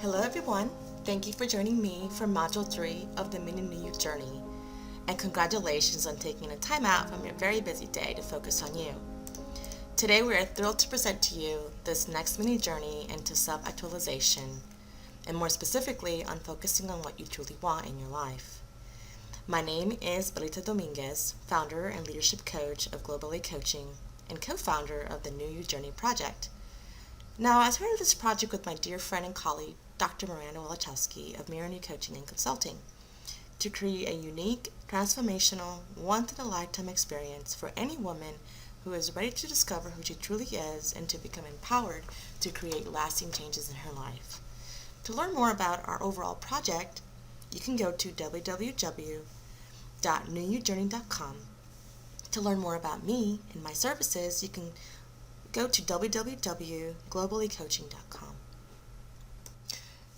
Hello everyone, thank you for joining me for Module 3 of the Mini New You Journey, and congratulations on taking a time out from your very busy day to focus on you. Today we are thrilled to present to you this next mini journey into self-actualization, and more specifically on focusing on what you truly want in your life. My name is Belita Dominguez, founder and leadership coach of Globally Coaching and co-founder of the New You Journey project. Now, I started this project with my dear friend and colleague, Dr. Miranda Wolochowski of Mirror New Coaching and Consulting, to create a unique, transformational, once-in-a-lifetime experience for any woman who is ready to discover who she truly is and to become empowered to create lasting changes in her life. To learn more about our overall project, you can go to www.newujourney.com. To learn more about me and my services, you can go to www.globallycoaching.com.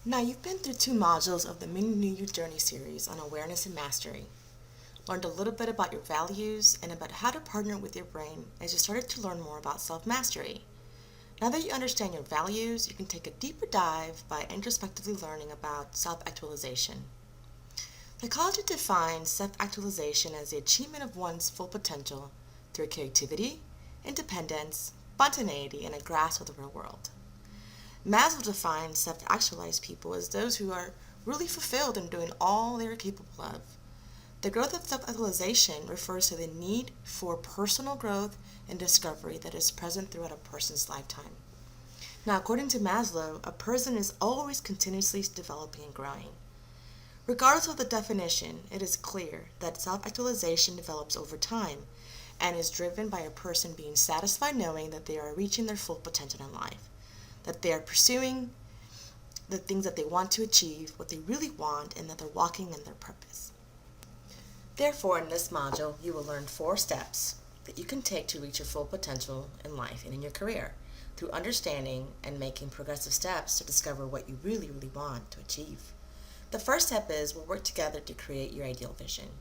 Now, you've been through 2 modules of the Mini New You Journey series on awareness and mastery. Learned a little bit about your values and about how to partner with your brain as you started to learn more about self-mastery. Now that you understand your values, you can take a deeper dive by introspectively learning about self-actualization. Psychology defines self-actualization as the achievement of one's full potential through creativity, independence, spontaneity, and a grasp of the real world. Maslow defines self-actualized people as those who are really fulfilled in doing all they are capable of. The growth of self-actualization refers to the need for personal growth and discovery that is present throughout a person's lifetime. Now, according to Maslow, a person is always continuously developing and growing. Regardless of the definition, it is clear that self-actualization develops over time and is driven by a person being satisfied knowing that they are reaching their full potential in life, that they are pursuing the things that they want to achieve, what they really want, and that they're walking in their purpose. Therefore, in this module, you will learn 4 steps that you can take to reach your full potential in life and in your career through understanding and making progressive steps to discover what you really want to achieve. The first step is we'll work together to create your ideal vision.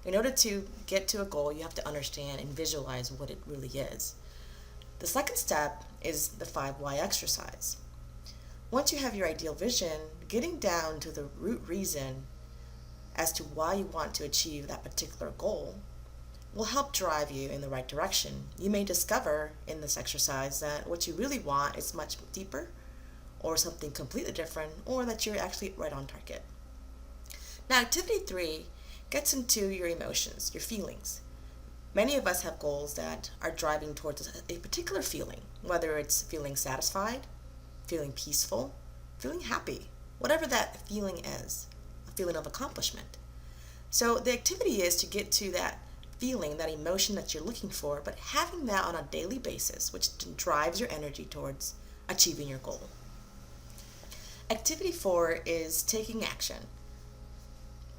In order to get to a goal, you have to understand and visualize what it really is. The second step is the 5 why exercise. Once you have your ideal vision, getting down to the root reason as to why you want to achieve that particular goal will help drive you in the right direction. You may discover in this exercise that what you really want is much deeper, or something completely different, or that you're actually right on target. Now, activity 3 gets into your emotions, your feelings. Many of us have goals that are driving towards a particular feeling, whether it's feeling satisfied, feeling peaceful, feeling happy, whatever that feeling is, a feeling of accomplishment. So the activity is to get to that feeling, that emotion that you're looking for, but having that on a daily basis, which drives your energy towards achieving your goal. Activity 4 is taking action.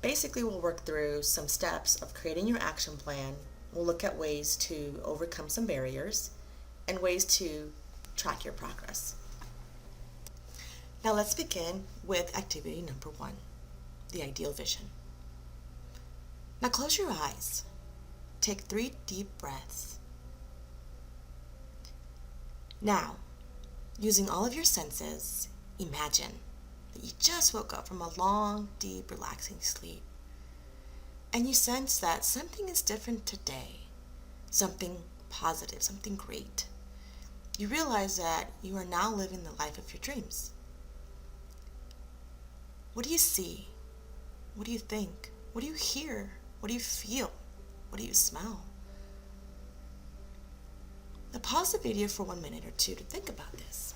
Basically, we'll work through some steps of creating your action plan. We'll look at ways to overcome some barriers and ways to track your progress. Now let's begin with activity number 1, the ideal vision. Now close your eyes. Take 3 deep breaths. Now, using all of your senses, imagine that you just woke up from a long, deep, relaxing sleep. And you sense that something is different today, something positive, something great. You realize that you are now living the life of your dreams. What do you see? What do you think? What do you hear? What do you feel? What do you smell? Now pause the video for 1 minute or 2 to think about this.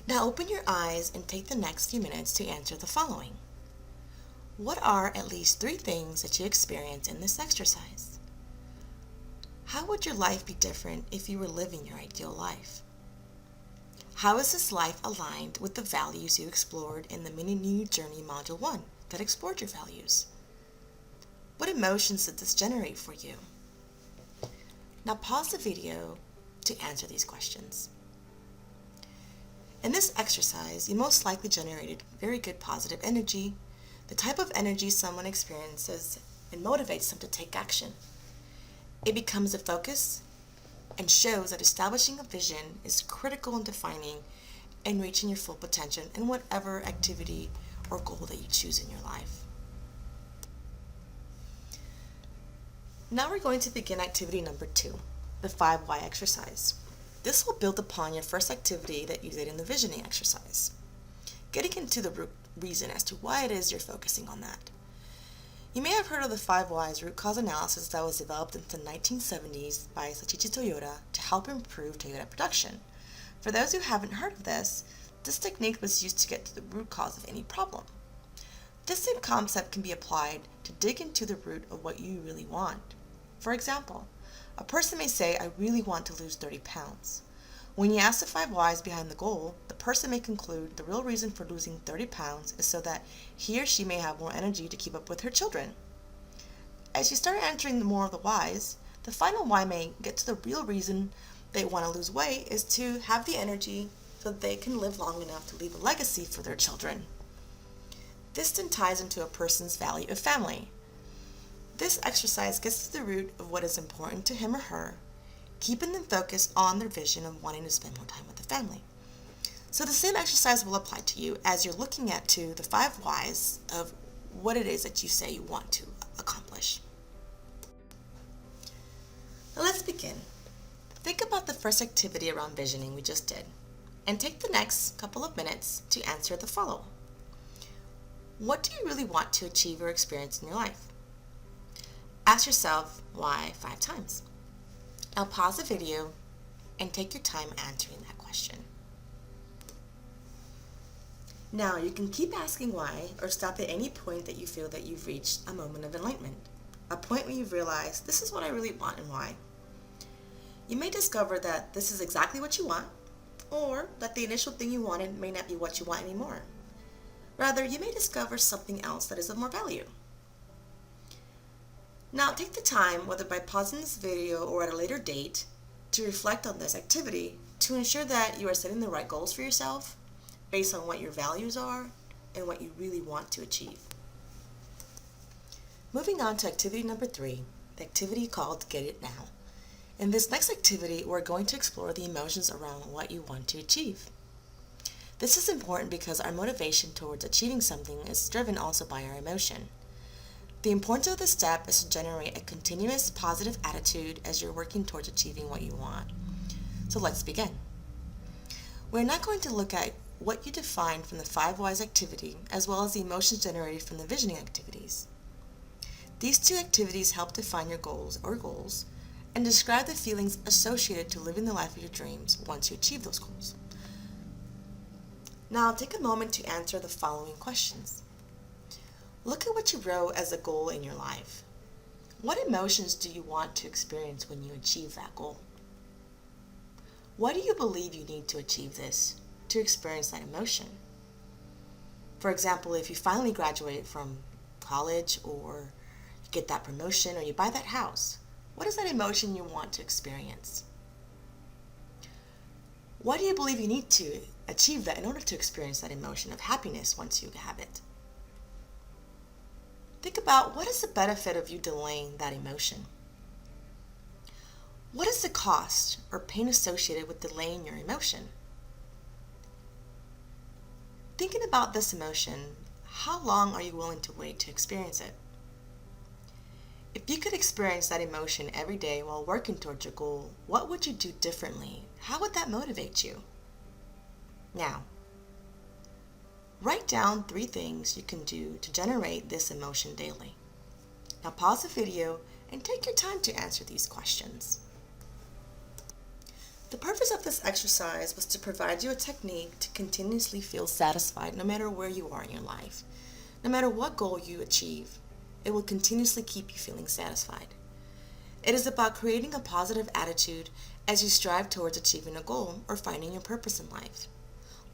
Now open your eyes and take the next few minutes to answer the following. What are at least 3 things that you experience in this exercise? How would your life be different if you were living your ideal life? How is this life aligned with the values you explored in the Mini New You Journey Module 1 that explored your values? What emotions did this generate for you? Now pause the video to answer these questions. In this exercise, you most likely generated very good positive energy, the type of energy someone experiences and motivates them to take action. It becomes a focus and shows that establishing a vision is critical in defining and reaching your full potential in whatever activity or goal that you choose in your life. Now we're going to begin activity number 2, the 5 why exercise. This will build upon your first activity that you did in the visioning exercise, getting into the reason as to why it is you're focusing on that. You may have heard of the 5 whys root cause analysis that was developed in the 1970s by Seiichi Toyota to help improve Toyota production. For those who haven't heard of this technique was used to get to the root cause of any problem. This same concept can be applied to dig into the root of what you really want. For example, a person may say, I really want to lose 30 pounds. When you ask the 5 whys behind the goal, the person may conclude the real reason for losing 30 pounds is so that he or she may have more energy to keep up with her children. As you start answering more of the whys, the final why may get to the real reason they want to lose weight is to have the energy so that they can live long enough to leave a legacy for their children. This then ties into a person's value of family. This exercise gets to the root of what is important to him or her, keeping them focused on their vision of wanting to spend more time with the family. So the same exercise will apply to you as you're looking at the 5 whys of what it is that you say you want to accomplish. Now let's begin. Think about the first activity around visioning we just did, and take the next couple of minutes to answer the following. What do you really want to achieve or experience in your life? Ask yourself why 5 times. Now pause the video and take your time answering that question. Now you can keep asking why or stop at any point that you feel that you've reached a moment of enlightenment, a point where you've realized this is what I really want and why. You may discover that this is exactly what you want, or that the initial thing you wanted may not be what you want anymore. Rather, you may discover something else that is of more value. Now take the time, whether by pausing this video or at a later date, to reflect on this activity to ensure that you are setting the right goals for yourself based on what your values are and what you really want to achieve. Moving on to activity number 3, the activity called Get It Now. In this next activity, we're going to explore the emotions around what you want to achieve. This is important because our motivation towards achieving something is driven also by our emotion. The importance of this step is to generate a continuous positive attitude as you're working towards achieving what you want. So let's begin. We're not going to look at what you defined from the 5 whys activity as well as the emotions generated from the visioning activities. These 2 activities help define your goals and describe the feelings associated to living the life of your dreams once you achieve those goals. Now take a moment to answer the following questions. Look at what you wrote as a goal in your life. What emotions do you want to experience when you achieve that goal? What do you believe you need to achieve this to experience that emotion? For example, if you finally graduate from college or you get that promotion or you buy that house, what is that emotion you want to experience? What do you believe you need to achieve that in order to experience that emotion of happiness once you have it? Think about what is the benefit of you delaying that emotion? What is the cost or pain associated with delaying your emotion? Thinking about this emotion, how long are you willing to wait to experience it? If you could experience that emotion every day while working towards your goal, what would you do differently? How would that motivate you? Now, write down 3 things you can do to generate this emotion daily. Now pause the video and take your time to answer these questions. The purpose of this exercise was to provide you a technique to continuously feel satisfied no matter where you are in your life. No matter what goal you achieve, it will continuously keep you feeling satisfied. It is about creating a positive attitude as you strive towards achieving a goal or finding your purpose in life.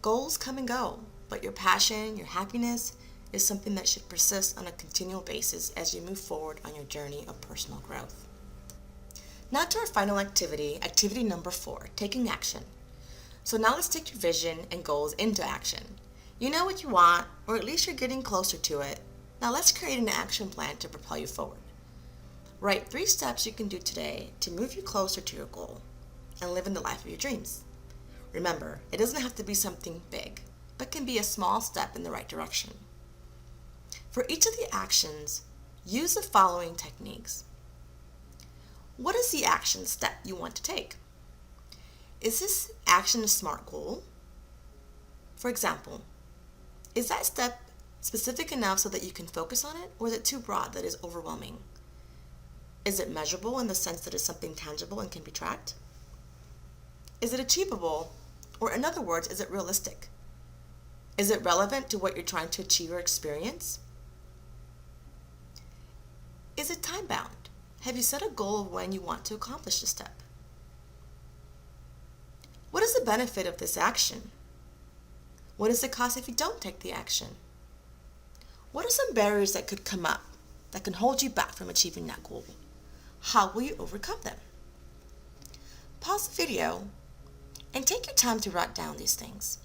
Goals come and go, but your passion, your happiness, is something that should persist on a continual basis as you move forward on your journey of personal growth. Now to our final activity, activity number 4, taking action. So now let's take your vision and goals into action. You know what you want, or at least you're getting closer to it. Now let's create an action plan to propel you forward. Write 3 steps you can do today to move you closer to your goal. and living the life of your dreams. Remember, it doesn't have to be something big, but can be a small step in the right direction. For each of the actions, use the following techniques. What is the action step you want to take? Is this action a SMART goal? For example, is that step specific enough so that you can focus on it, or is it too broad that it's overwhelming? Is it measurable in the sense that it's something tangible and can be tracked? Is it achievable, or in other words, is it realistic? Is it relevant to what you're trying to achieve or experience? Is it time-bound? Have you set a goal of when you want to accomplish the step? What is the benefit of this action? What is the cost if you don't take the action? What are some barriers that could come up that can hold you back from achieving that goal? How will you overcome them? Pause the video and take your time to write down these things.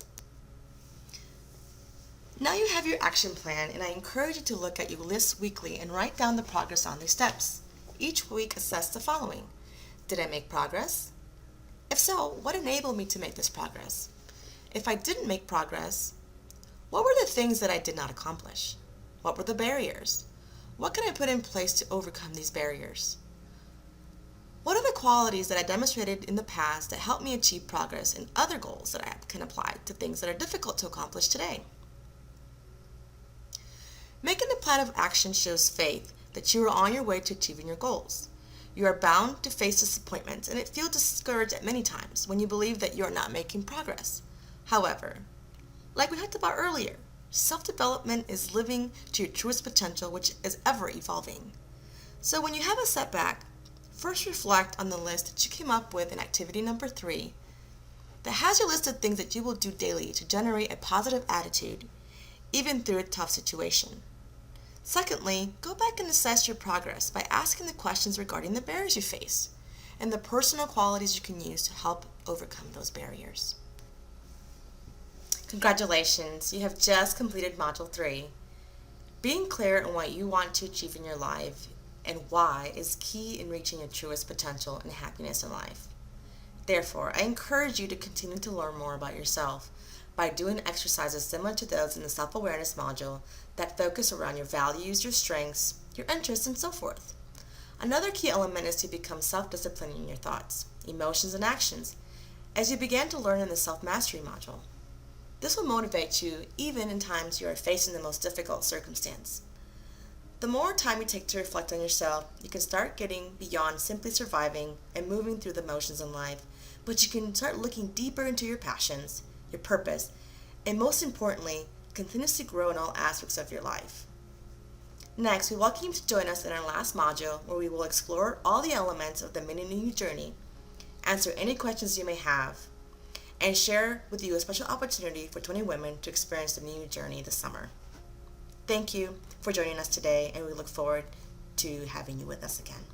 Now you have your action plan, and I encourage you to look at your list weekly and write down the progress on these steps. Each week, assess the following. Did I make progress? If so, what enabled me to make this progress? If I didn't make progress, what were the things that I did not accomplish? What were the barriers? What can I put in place to overcome these barriers? What are the qualities that I demonstrated in the past that helped me achieve progress in other goals that I can apply to things that are difficult to accomplish today? Making a plan of action shows faith that you are on your way to achieving your goals. You are bound to face disappointments, and it feels discouraged at many times when you believe that you are not making progress. However, like we talked about earlier, self-development is living to your truest potential, which is ever evolving. So when you have a setback, first reflect on the list that you came up with in activity number 3 that has your list of things that you will do daily to generate a positive attitude, even through a tough situation. Secondly, go back and assess your progress by asking the questions regarding the barriers you face and the personal qualities you can use to help overcome those barriers. Congratulations, you have just completed Module 3. Being clear on what you want to achieve in your life and why is key in reaching your truest potential and happiness in life. Therefore, I encourage you to continue to learn more about yourself by doing exercises similar to those in the self-awareness module that focus around your values, your strengths, your interests, and so forth. Another key element is to become self-disciplined in your thoughts, emotions, and actions as you begin to learn in the self-mastery module. This will motivate you even in times you are facing the most difficult circumstance. The more time you take to reflect on yourself, you can start getting beyond simply surviving and moving through the motions in life, but you can start looking deeper into your passions, your purpose, and most importantly, continuously grow in all aspects of your life. Next, we welcome you to join us in our last module where we will explore all the elements of the mini-new journey, answer any questions you may have, and share with you a special opportunity for 20 women to experience the new journey this summer. Thank you for joining us today, and we look forward to having you with us again.